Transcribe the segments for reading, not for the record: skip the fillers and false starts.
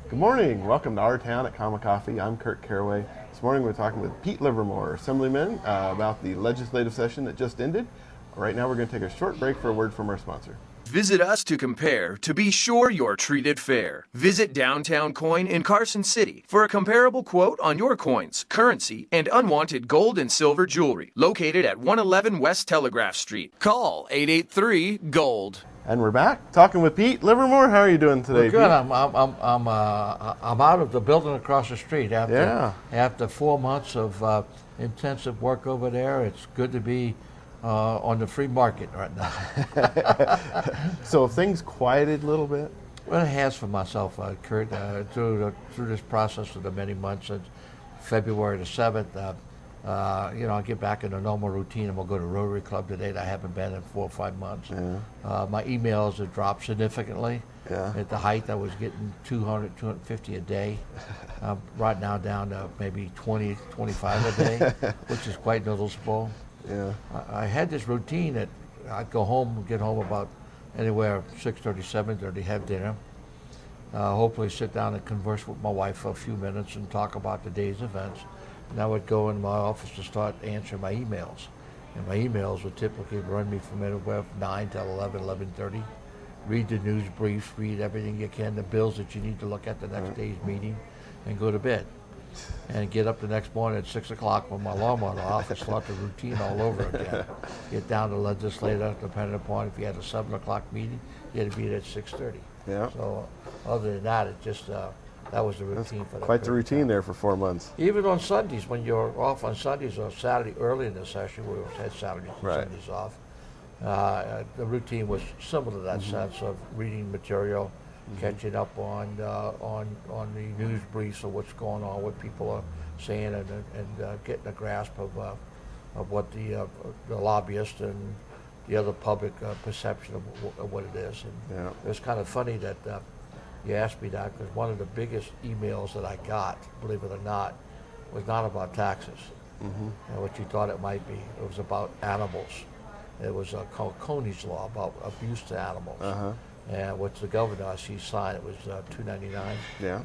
Good morning. Welcome to OurTown at Comma Coffee. I'm Kurt Caraway. This morning we're talking with Pete Livermore, Assemblyman, about the legislative session that just ended. Right now we're going to take a short break for a word from our sponsor. Visit us to compare to be sure you're treated fair. Visit Downtown Coin in Carson City for a comparable quote on your coins, currency, and unwanted gold and silver jewelry. Located at 111 West Telegraph Street. Call 883-GOLD. And we're back talking with Pete Livermore. How are you doing today, Good. Pete? I'm out of the building across the street after 4 months of intensive work over there. It's good to be on the free market right now. So have things quieted a little bit? Well, it has for myself, Kurt, through this process of the many months since February the 7th. I get back in the normal routine, and we'll go to Rotary Club today that I haven't been in 4 or 5 months. Yeah. My emails have dropped significantly. Yeah. At the height, I was getting 200, 250 a day. Right now down to maybe 20, 25 a day, which is quite noticeable. Yeah. I had this routine that I'd go home, get home about anywhere 6:30, 7:30, have dinner. Hopefully sit down and converse with my wife for a few minutes and talk about the day's events. And I would go in my office to start answering my emails. And my emails would typically run me from anywhere from 9 till 11, 11:30. Read the news briefs, read everything you can, the bills that you need to look at the next day's meeting, and go to bed. And get up the next morning at 6 o'clock when my alarm went off and start the routine all over again. Get down to legislature, depending upon if you had a 7 o'clock meeting, you had to be there at 6:30. Yeah. So other than that, it just, that was the routine for that. Quite the routine there for 4 months. Even on Sundays, when you're off on Sundays or Saturday early in the session, we had Saturdays and Right. Sundays off, the routine was similar to that sense of reading material, catching up on the news briefs of what's going on, what people are saying, and getting a grasp of what the lobbyists and the other public perception of what it is. And Yeah. it was kind of funny that you asked me that, because one of the biggest emails that I got, believe it or not, was not about taxes, and what you thought it might be. It was about animals. It was called Coney's Law about abuse to animals. And what the governor, he signed, it was 299. Yeah.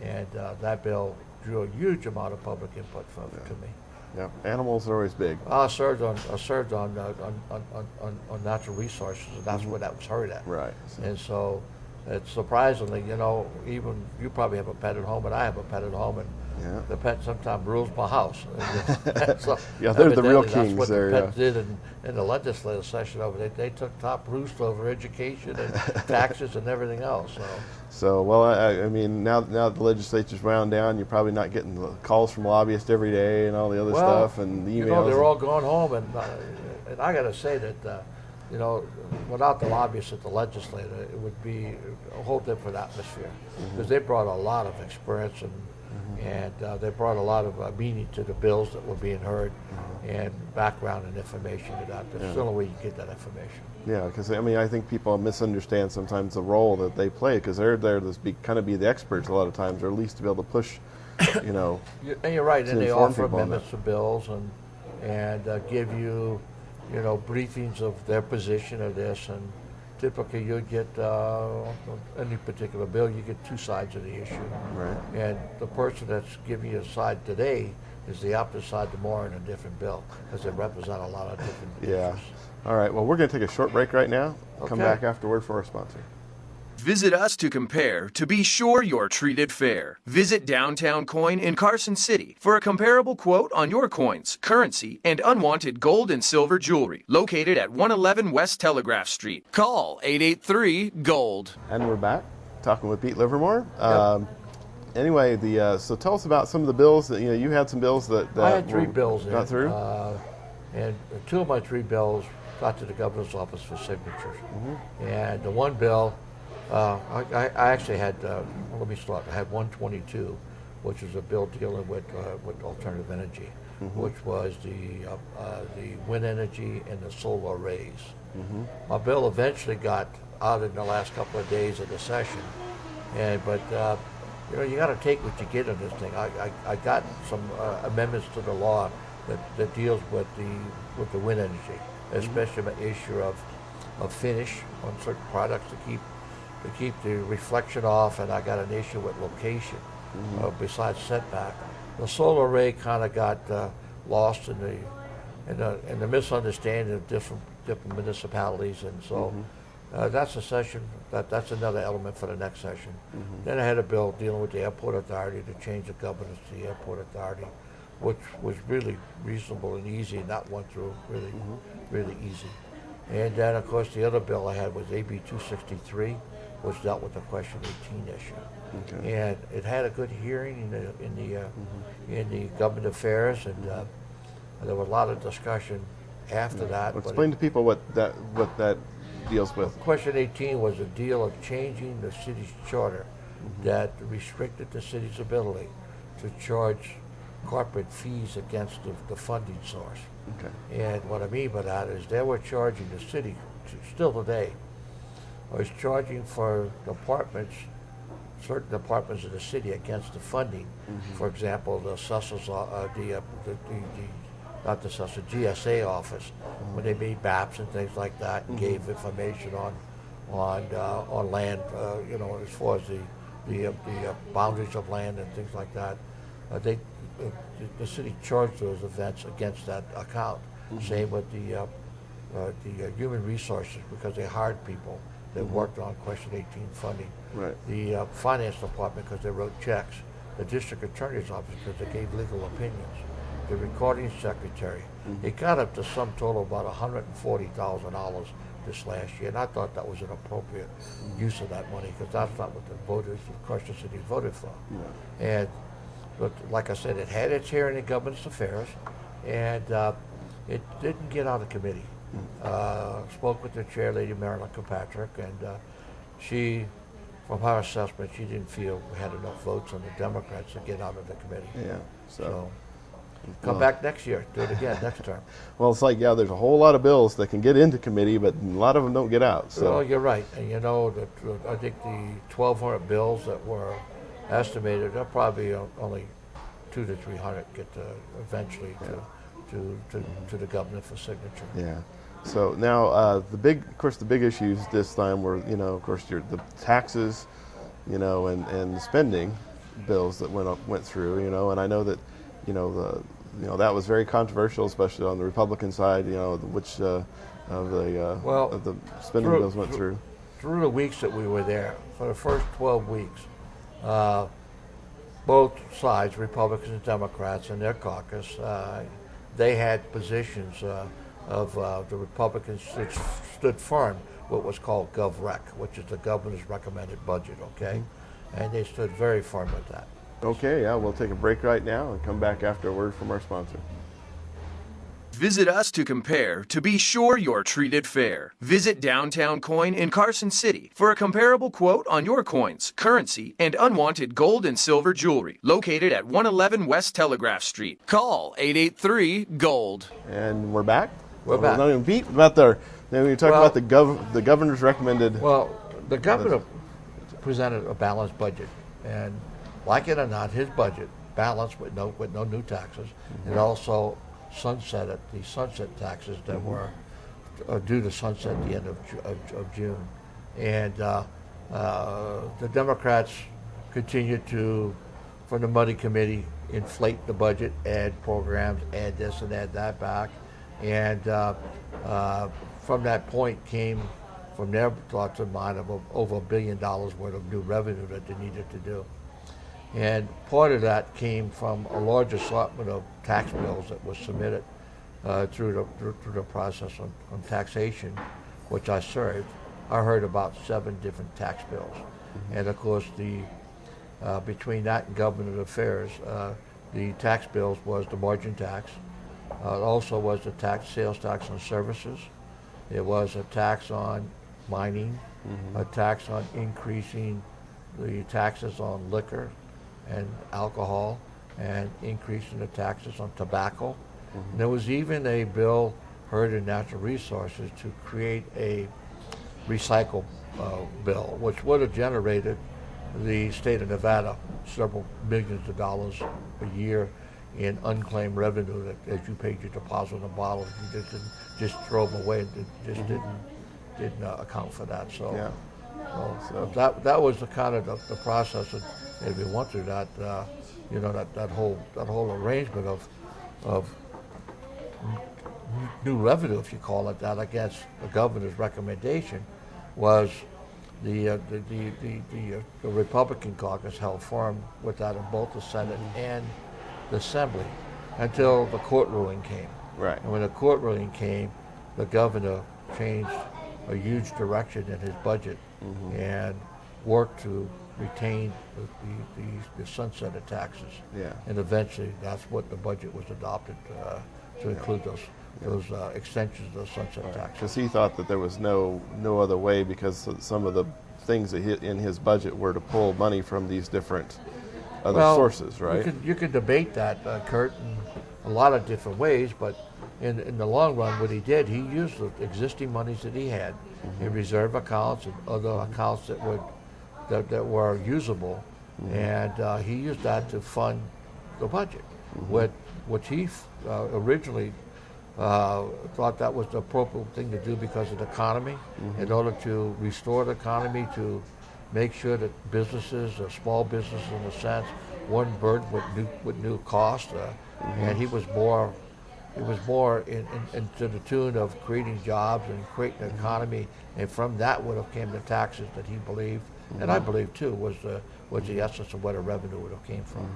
And that bill drew a huge amount of public input to me. Yeah. Animals are always big. I served on natural resources, and that's where that was heard at. Right. And so, it's surprisingly, even you probably have a pet at home, and I have a pet at home, and Yeah. the pet sometimes rules my house. So Yeah, they're the real evidently kings That's what there, the pet did in the legislative session over there. They took top roost over education and taxes and everything else. So, well, I mean, now that the legislature's wound down, you're probably not getting the calls from lobbyists every day and all the other stuff and the emails. They're all going home, and I got to say that, without the lobbyists at the legislature, it would be a whole different atmosphere, because they brought a lot of experience and they brought a lot of meaning to the bills that were being heard and background and information to that. There's still a way you get that information. Yeah, because I think people misunderstand sometimes the role that they play, because they're there to be the experts a lot of times, or at least to be able to push, And you're right, and they inform offer people on amendments to bills and give you, briefings of their position of this, and typically you get any particular bill, you get two sides of the issue. Right. And the person that's giving you a side today is the opposite side tomorrow in a different bill, because they represent a lot of different Yeah. issues. All right. Well, we're going to take a short break right now. Come Okay. back afterward for our sponsor. Visit us to compare to be sure you're treated fair. Visit Downtown Coin in Carson City for a comparable quote on your coins, currency, and unwanted gold and silver jewelry. Located at 111 West Telegraph Street. Call 883-GOLD. And we're back talking with Pete Livermore. Yep. Anyway, so tell us about some of the bills that you had. Some bills that I had three bills got through. And two of my three bills got to the governor's office for signatures. And the one bill, I actually had, let me start, I had 122, which is a bill dealing with alternative energy, which was the wind energy and the solar arrays. My bill eventually got out in the last couple of days of the session, but you got to take what you get on this thing. I got some amendments to the law that deals with the wind energy, especially the issue of finish on certain products to keep keep the reflection off, and I got an issue with location besides setback. The solar array kind of got lost in the misunderstanding of different municipalities, and so that's a session. That's another element for the next session. Then I had a bill dealing with the airport authority to change the governance to the airport authority, which was really reasonable and easy, and that went through really easy. And then, of course, the other bill I had was AB 263, which dealt with the Question 18 issue. Okay. And it had a good hearing in the government affairs, and there was a lot of discussion after that. Well, explain to people what that deals with. Question 18 was a deal of changing the city's charter that restricted the city's ability to charge corporate fees against the funding source. Okay. And what I mean by that is they were charging the city, still today, was charging for certain departments of the city against the funding. For example, the assessors, not the assessor, GSA office, when they made maps and things like that, and gave information on land, as far as the boundaries of land and things like that. The city charged those events against that account. Same with the human resources, because they hired people that worked on Question 18 funding. Right. The finance department, because they wrote checks. The district attorney's office, because they gave legal opinions. The recording secretary. It got up to some total of about $140,000 this last year, and I thought that was an appropriate use of that money, because that's not what the voters of Carson City voted for. And but like I said, it had its hearing in government affairs, and it didn't get out of committee. Spoke with the chair, Lady Marilyn Kilpatrick, and she, from her assessment, she didn't feel we had enough votes on the Democrats to get out of the committee. Yeah. So come back next year, do it again next term. Well, it's like, there's a whole lot of bills that can get into committee, but a lot of them don't get out. So. Well, you're right, and I think the 1,200 bills that were estimated, there'll probably only 200 to 300 get eventually to the governor for signature. Yeah. So now the big issues this time were, of course, the taxes, and the spending bills that went through, and I know that, that was very controversial, especially on the Republican side, which of the spending bills went through. Through the weeks that we were there, for the first 12 weeks, both sides, Republicans and Democrats, and their caucus, they had positions of the Republicans stood firm what was called GovRec, which is the governor's recommended budget, okay? And they stood very firm with that. Okay, we'll take a break right now and come back after a word from our sponsor. Visit us to compare to be sure you're treated fair. Visit Downtown Coin in Carson City for a comparable quote on your coins, currency, and unwanted gold and silver jewelry. Located at 111 West Telegraph Street. Call 883-GOLD. And we're back? We're back. Pete, about when you talk about the governor's recommended... Well, the governor presented a balanced budget, and like it or not, his budget balanced with no new taxes, and also sunsetted the sunset taxes that were due to sunset at the end of June. And the Democrats continued to, from the Money Committee, inflate the budget, add programs, add this and add that back. And from that point came, from their thoughts and mine, of over $1 billion worth of new revenue that they needed to do. And part of that came from a large assortment of tax bills that was submitted through the process on taxation, which I served. I heard about 7 different tax bills. And of course, between that and government affairs, the tax bills was the margin tax. It also was the sales tax on services. It was a tax on mining, a tax on increasing the taxes on liquor and alcohol, and increasing the taxes on tobacco. And there was even a bill heard in natural resources to create a recycle bill, which would have generated the state of Nevada several millions of dollars a year in unclaimed revenue that as you paid your deposit on the bottle, you just throw them away and just didn't account for that. So So that was the kind of the process, and if we went through that, that whole arrangement of new revenue, if you call it that, against the governor's recommendation, was the Republican caucus held firm with that in both the Senate and the Assembly until the court ruling came. right. And when the court ruling came, the governor changed a huge direction in his budget and worked to retain the sunset of taxes. Yeah. And eventually, that's what the budget was adopted to include those extensions of the sunset taxes. Because he thought that there was no other way, because some of the things that hit in his budget were to pull money from these different other sources, right? You could debate that, Kurt, in a lot of different ways, but in the long run, what he did, he used the existing monies that he had in reserve accounts and other accounts that were usable, and he used that to fund the budget. Which he originally thought that was the appropriate thing to do because of the economy, in order to restore the economy, to make sure that businesses, small businesses in a sense, weren't burdened with new costs, and he was more to the tune of creating jobs and creating an economy, and from that would have came the taxes that he believed, and I believe too, was the essence of where the revenue would have came from.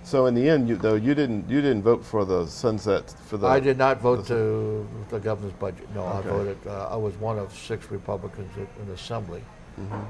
So in the end, you didn't vote for the sunset for the. I did not vote to the governor's budget. No, okay. I voted. I was one of 6 Republicans in the Assembly,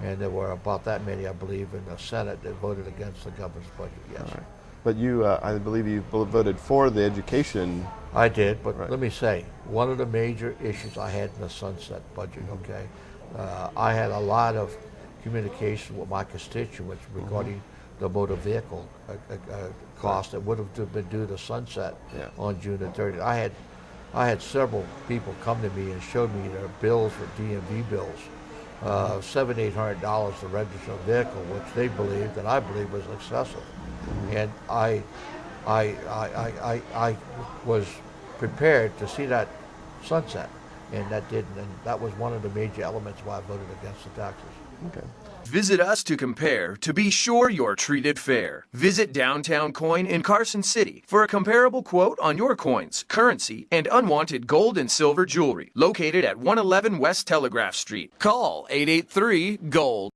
and there were about that many, I believe, in the Senate that voted against the governor's budget. Yes. All right. But you, I believe you voted for the education. I did, but let me say, one of the major issues I had in the sunset budget, okay, I had a lot of communication with my constituents regarding the motor vehicle cost that would have been due to sunset on June the 30th. I had several people come to me and showed me their bills for DMV bills, $700-800 to register a vehicle, which they believed and I believe was excessive. And I was prepared to see that sunset, and that didn't. And that was one of the major elements why I voted against the taxes. Okay. Visit us to compare to be sure you're treated fair. Visit Downtown Coin in Carson City for a comparable quote on your coins, currency, and unwanted gold and silver jewelry. Located at 111 West Telegraph Street. Call 883-GOLD.